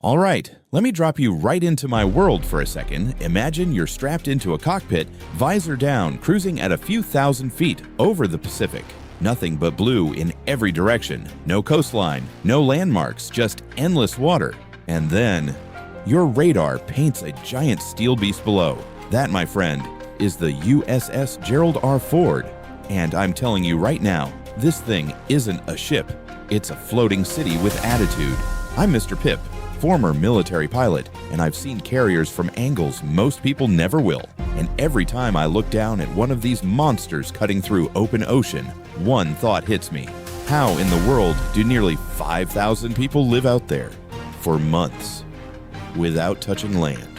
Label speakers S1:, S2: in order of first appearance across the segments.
S1: All right, let me drop you right into my world for a second. Imagine you're strapped into a cockpit, visor down, cruising at a few thousand feet over the Pacific. Nothing but blue in every direction. No coastline, no landmarks, just endless water. And then, your radar paints a giant steel beast below. That, my friend, is the USS Gerald R. Ford. And I'm telling you right now, this thing isn't a ship. It's a floating city with attitude. I'm Mr. PiP, former military pilot, and I've seen carriers from angles most people never will. And every time I look down at one of these monsters cutting through open ocean, one thought hits me. How in the world do nearly 5,000 people live out there for months without touching land?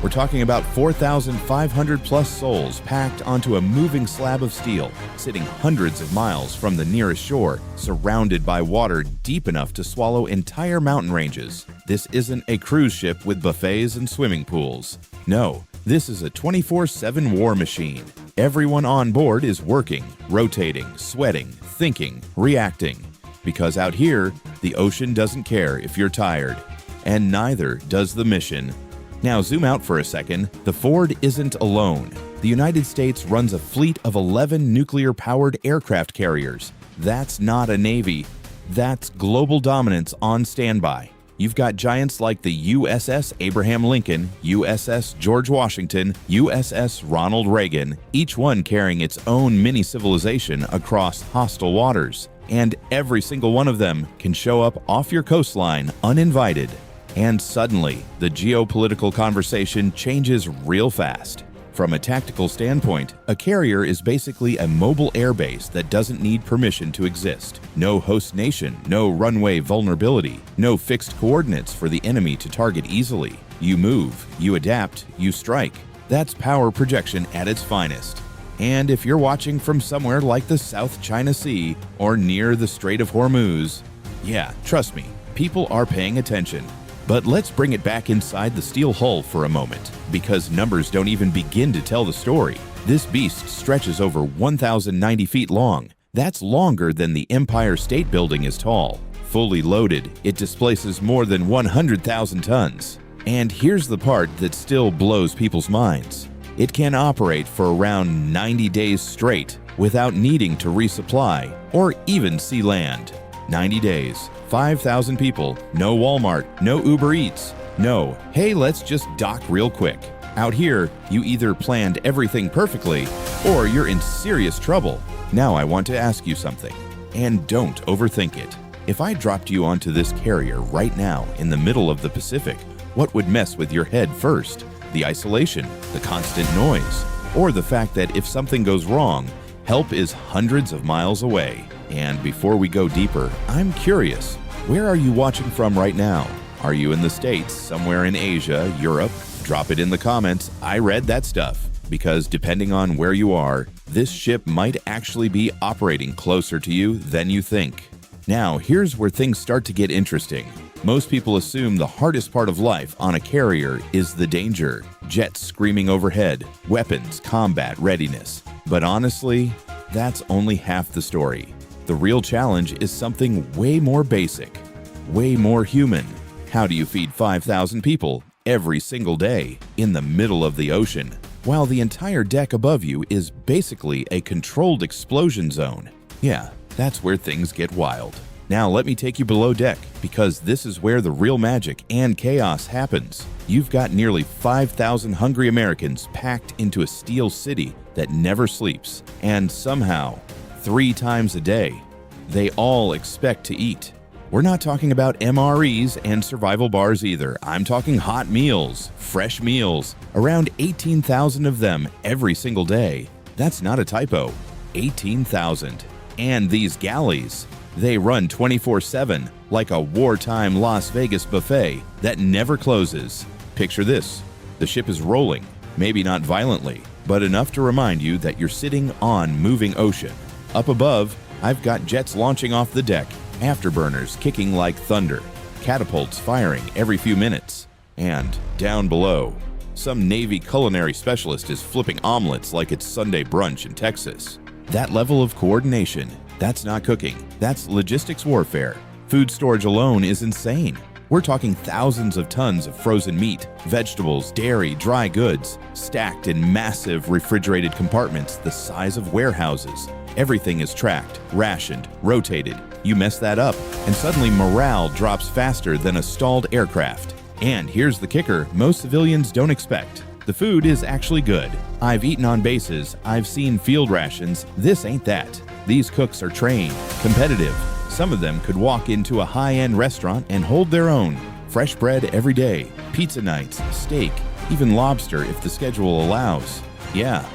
S1: We're talking about 4,500 plus souls packed onto a moving slab of steel, sitting hundreds of miles from the nearest shore, surrounded by water deep enough to swallow entire mountain ranges. This isn't a cruise ship with buffets and swimming pools. No, this is a 24/7 war machine. Everyone on board is working, rotating, sweating, thinking, reacting. Because out here, the ocean doesn't care if you're tired, and neither does the mission. Now zoom out for a second. The Ford isn't alone. The United States runs a fleet of 11 nuclear-powered aircraft carriers. That's not a navy. That's global dominance on standby. You've got giants like the USS Abraham Lincoln, USS George Washington, USS Ronald Reagan, each one carrying its own mini-civilization across hostile waters. And every single one of them can show up off your coastline uninvited. And suddenly, the geopolitical conversation changes real fast. From a tactical standpoint, a carrier is basically a mobile airbase that doesn't need permission to exist. No host nation, no runway vulnerability, no fixed coordinates for the enemy to target easily. You move, you adapt, you strike. That's power projection at its finest. And if you're watching from somewhere like the South China Sea or near the Strait of Hormuz, yeah, trust me, people are paying attention. But let's bring it back inside the steel hull for a moment, because numbers don't even begin to tell the story. This beast stretches over 1,090 feet long. That's longer than the Empire State Building is tall. Fully loaded, it displaces more than 100,000 tons. And here's the part that still blows people's minds. It can operate for around 90 days straight without needing to resupply or even see land. 90 days. 5,000 people, no Walmart, no Uber Eats, no, hey, let's just dock real quick. Out here, you either planned everything perfectly or you're in serious trouble. Now I want to ask you something, and don't overthink it. If I dropped you onto this carrier right now in the middle of the Pacific, what would mess with your head first? The isolation, the constant noise, or the fact that if something goes wrong, help is hundreds of miles away? And before we go deeper, I'm curious, where are you watching from right now? Are you in the States, somewhere in Asia, Europe? Drop it in the comments. I read that stuff. Because depending on where you are, this ship might actually be operating closer to you than you think. Now, here's where things start to get interesting. Most people assume the hardest part of life on a carrier is the danger. Jets screaming overhead, weapons, combat readiness. But honestly, that's only half the story. The real challenge is something way more basic, way more human. How do you feed 5,000 people every single day in the middle of the ocean, while the entire deck above you is basically a controlled explosion zone? Yeah, that's where things get wild. Now let me take you below deck, because this is where the real magic and chaos happens. You've got nearly 5,000 hungry Americans packed into a steel city that never sleeps, and somehow, 3 times a day, they all expect to eat. We're not talking about MREs and survival bars either. I'm talking hot meals, fresh meals, around 18,000 of them every single day. That's not a typo, 18,000. And these galleys, they run 24/7 like a wartime Las Vegas buffet that never closes. Picture this, the ship is rolling, maybe not violently, but enough to remind you that you're sitting on moving ocean. Up above, I've got jets launching off the deck, afterburners kicking like thunder, catapults firing every few minutes. And down below, some Navy culinary specialist is flipping omelets like it's Sunday brunch in Texas. That level of coordination, that's not cooking, that's logistics warfare. Food storage alone is insane. We're talking thousands of tons of frozen meat, vegetables, dairy, dry goods, stacked in massive refrigerated compartments the size of warehouses. Everything is tracked, rationed, rotated. You mess that up, and suddenly morale drops faster than a stalled aircraft. And here's the kicker most civilians don't expect. The food is actually good. I've eaten on bases, I've seen field rations. This ain't that. These cooks are trained, competitive. Some of them could walk into a high-end restaurant and hold their own. Fresh bread every day, pizza nights, steak, even lobster if the schedule allows. Yeah,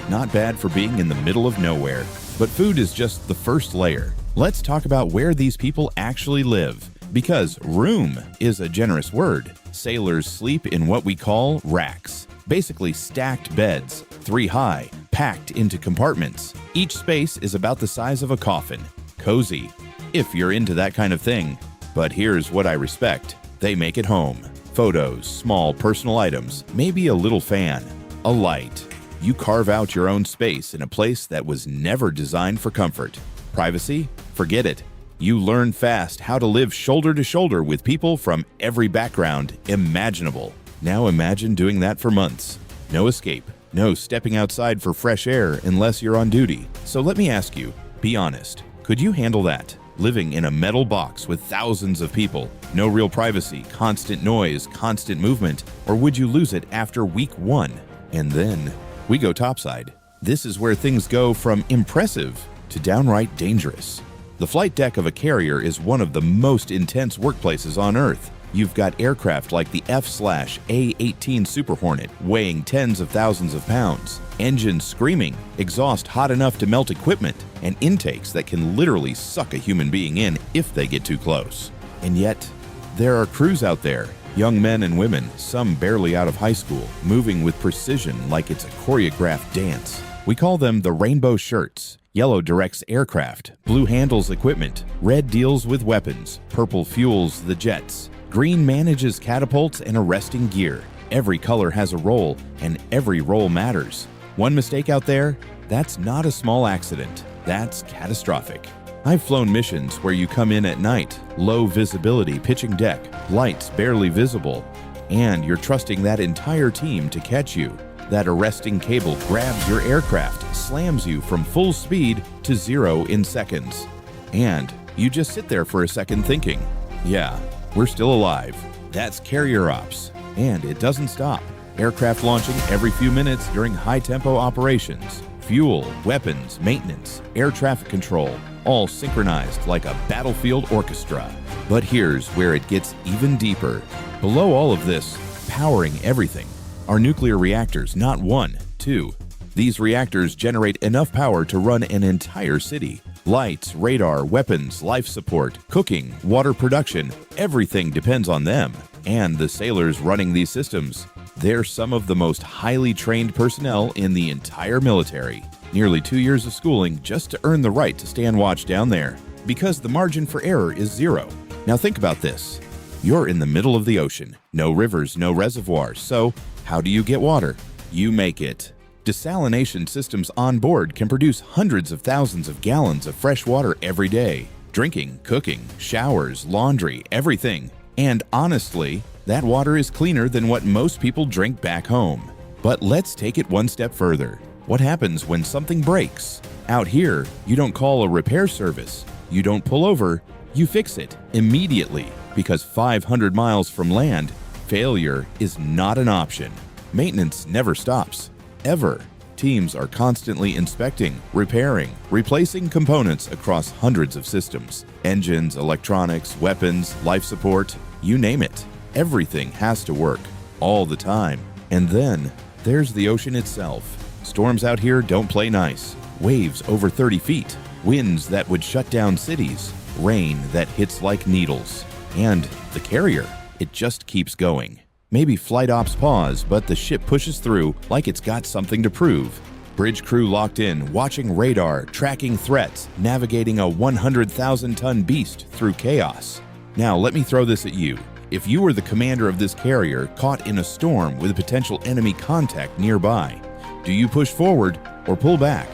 S1: not bad for being in the middle of nowhere. But food is just the first layer. Let's talk about where these people actually live. Because room is a generous word. Sailors sleep in what we call racks. Basically stacked beds, 3 high, packed into compartments. Each space is about the size of a coffin. Cozy, if you're into that kind of thing. But here's what I respect. They make it home. Photos, small personal items, maybe a little fan, a light. You carve out your own space in a place that was never designed for comfort. Privacy? Forget it. You learn fast how to live shoulder to shoulder with people from every background imaginable. Now imagine doing that for months. No escape, no stepping outside for fresh air unless you're on duty. So let me ask you, be honest, could you handle that? Living in a metal box with thousands of people, no real privacy, constant noise, constant movement, or would you lose it after week 1? And then we go topside. This is where things go from impressive to downright dangerous. The flight deck of a carrier is one of the most intense workplaces on Earth. You've got aircraft like the F/A-18 Super Hornet weighing tens of thousands of pounds, engines screaming, exhaust hot enough to melt equipment, and intakes that can literally suck a human being in if they get too close. And yet, there are crews out there, young men and women, some barely out of high school, moving with precision like it's a choreographed dance. We call them the rainbow shirts. Yellow directs aircraft, blue handles equipment, red deals with weapons, purple fuels the jets. Green manages catapults and arresting gear. Every color has a role, and every role matters. One mistake out there, that's not a small accident. That's catastrophic. I've flown missions where you come in at night, low visibility pitching deck, lights barely visible, and you're trusting that entire team to catch you. That arresting cable grabs your aircraft, slams you from full speed to 0 in seconds. And you just sit there for a second thinking, yeah, we're still alive. That's carrier ops. And it doesn't stop. Aircraft launching every few minutes during high-tempo operations. Fuel, weapons, maintenance, air traffic control, all synchronized like a battlefield orchestra. But here's where it gets even deeper. Below all of this, powering everything, are nuclear reactors, not 1, 2. These reactors generate enough power to run an entire city. Lights, radar, weapons, life support, cooking, water production, everything depends on them. And the sailors running these systems, they're some of the most highly trained personnel in the entire military. Nearly 2 years of schooling just to earn the right to stand watch down there, because the margin for error is 0. Now think about this. You're in the middle of the ocean. No rivers, no reservoirs. So how do you get water? You make it. Desalination systems on board can produce hundreds of thousands of gallons of fresh water every day. Drinking, cooking, showers, laundry, everything. And honestly, that water is cleaner than what most people drink back home. But let's take it one step further. What happens when something breaks? Out here, you don't call a repair service. You don't pull over. You fix it immediately, because 500 miles from land, failure is not an option. Maintenance never stops. Ever. Teams are constantly inspecting, repairing, replacing components across hundreds of systems. Engines, electronics, weapons, life support, you name it. Everything has to work, all the time. And then, there's the ocean itself. Storms out here don't play nice. Waves over 30 feet. Winds that would shut down cities. Rain that hits like needles. And the carrier, it just keeps going. Maybe flight ops pause, but the ship pushes through like it's got something to prove. Bridge crew locked in, watching radar, tracking threats, navigating a 100,000-ton beast through chaos. Now, let me throw this at you. If you were the commander of this carrier caught in a storm with potential enemy contact nearby, do you push forward or pull back?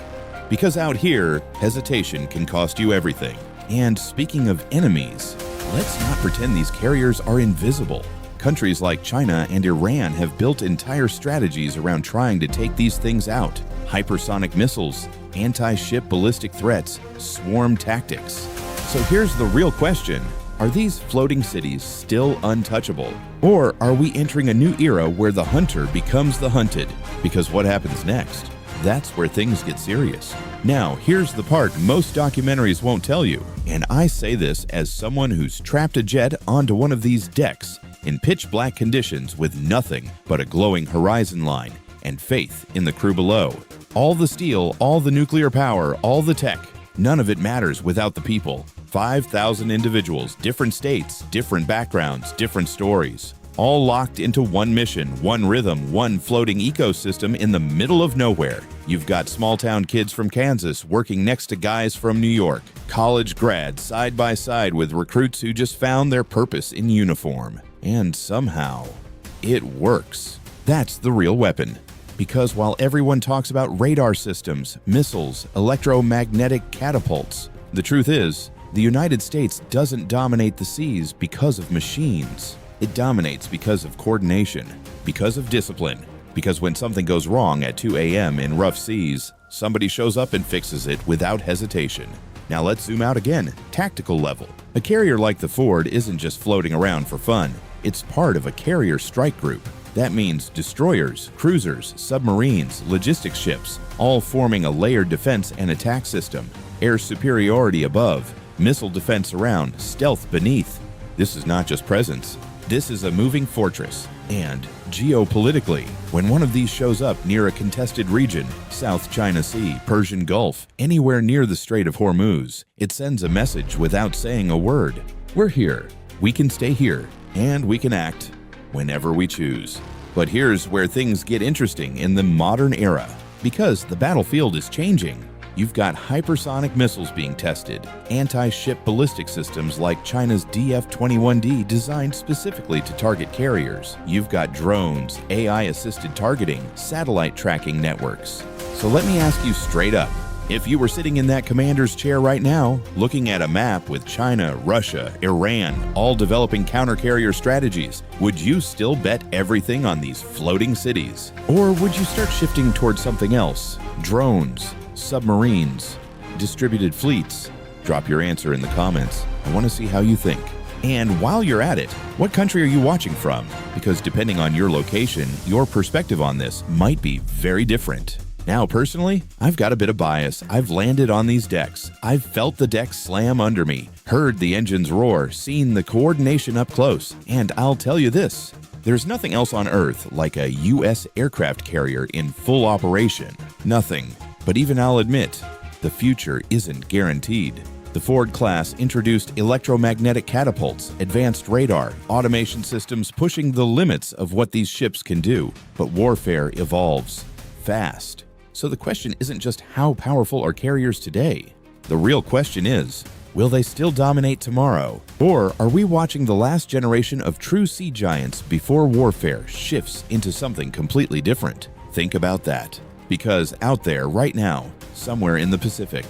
S1: Because out here, hesitation can cost you everything. And speaking of enemies, let's not pretend these carriers are invisible. Countries like China and Iran have built entire strategies around trying to take these things out. Hypersonic missiles, anti-ship ballistic threats, swarm tactics. So here's the real question. Are these floating cities still untouchable? Or are we entering a new era where the hunter becomes the hunted? Because what happens next? That's where things get serious. Now, here's the part most documentaries won't tell you, and I say this as someone who's trapped a jet onto one of these decks in pitch black conditions with nothing but a glowing horizon line and faith in the crew below. All the steel, all the nuclear power, all the tech, none of it matters without the people. 5,000 individuals, different states, different backgrounds, different stories, all locked into one mission, one rhythm, one floating ecosystem in the middle of nowhere. You've got small-town kids from Kansas working next to guys from New York, college grads side by side with recruits who just found their purpose in uniform. And somehow, it works. That's the real weapon. Because while everyone talks about radar systems, missiles, electromagnetic catapults, the truth is, the United States doesn't dominate the seas because of machines. It dominates because of coordination, because of discipline, because when something goes wrong at 2 a.m. in rough seas, somebody shows up and fixes it without hesitation. Now let's zoom out again, tactical level. A carrier like the Ford isn't just floating around for fun. It's part of a carrier strike group. That means destroyers, cruisers, submarines, logistics ships, all forming a layered defense and attack system. Air superiority above, missile defense around, stealth beneath. This is not just presence. This is a moving fortress. And geopolitically, when one of these shows up near a contested region, South China Sea, Persian Gulf, anywhere near the Strait of Hormuz, it sends a message without saying a word. We're here. We can stay here. And we can act whenever we choose. But here's where things get interesting in the modern era. Because the battlefield is changing. You've got hypersonic missiles being tested, anti-ship ballistic systems like China's DF-21D designed specifically to target carriers. You've got drones, AI-assisted targeting, satellite tracking networks. So let me ask you straight up, if you were sitting in that commander's chair right now, looking at a map with China, Russia, Iran, all developing counter-carrier strategies, would you still bet everything on these floating cities? Or would you start shifting towards something else? Drones, submarines, distributed fleets? Drop your answer in the comments. I want to see how you think. And while you're at it, what country are you watching from? Because depending on your location, your perspective on this might be very different. Now, personally, I've got a bit of bias. I've landed on these decks. I've felt the decks slam under me, heard the engines roar, seen the coordination up close. And I'll tell you this, there's nothing else on Earth like a U.S. aircraft carrier in full operation. Nothing. But even I'll admit, the future isn't guaranteed. The Ford class introduced electromagnetic catapults, advanced radar, automation systems pushing the limits of what these ships can do. But warfare evolves fast. So the question isn't just how powerful are carriers today. The real question is, will they still dominate tomorrow? Or are we watching the last generation of true sea giants before warfare shifts into something completely different? Think about that. Because out there right now, somewhere in the Pacific,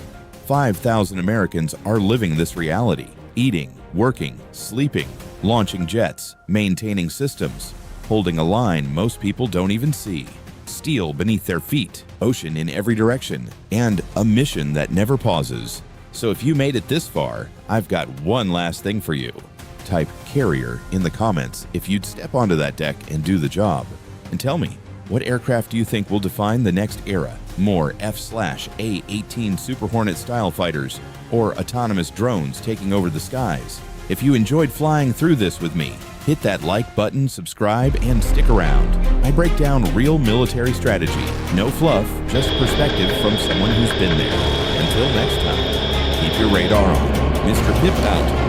S1: 5,000 Americans are living this reality. Eating, working, sleeping, launching jets, maintaining systems, holding a line most people don't even see. Steel beneath their feet, ocean in every direction, and a mission that never pauses. So if you made it this far, I've got one last thing for you. Type carrier in the comments if you'd step onto that deck and do the job. And tell me, what aircraft do you think will define the next era? More F/A-18 Super Hornet style fighters or autonomous drones taking over the skies? If you enjoyed flying through this with me, hit that like button, subscribe, and stick around. I break down real military strategy. No fluff, just perspective from someone who's been there. Until next time, keep your radar on. Mr. PiP out.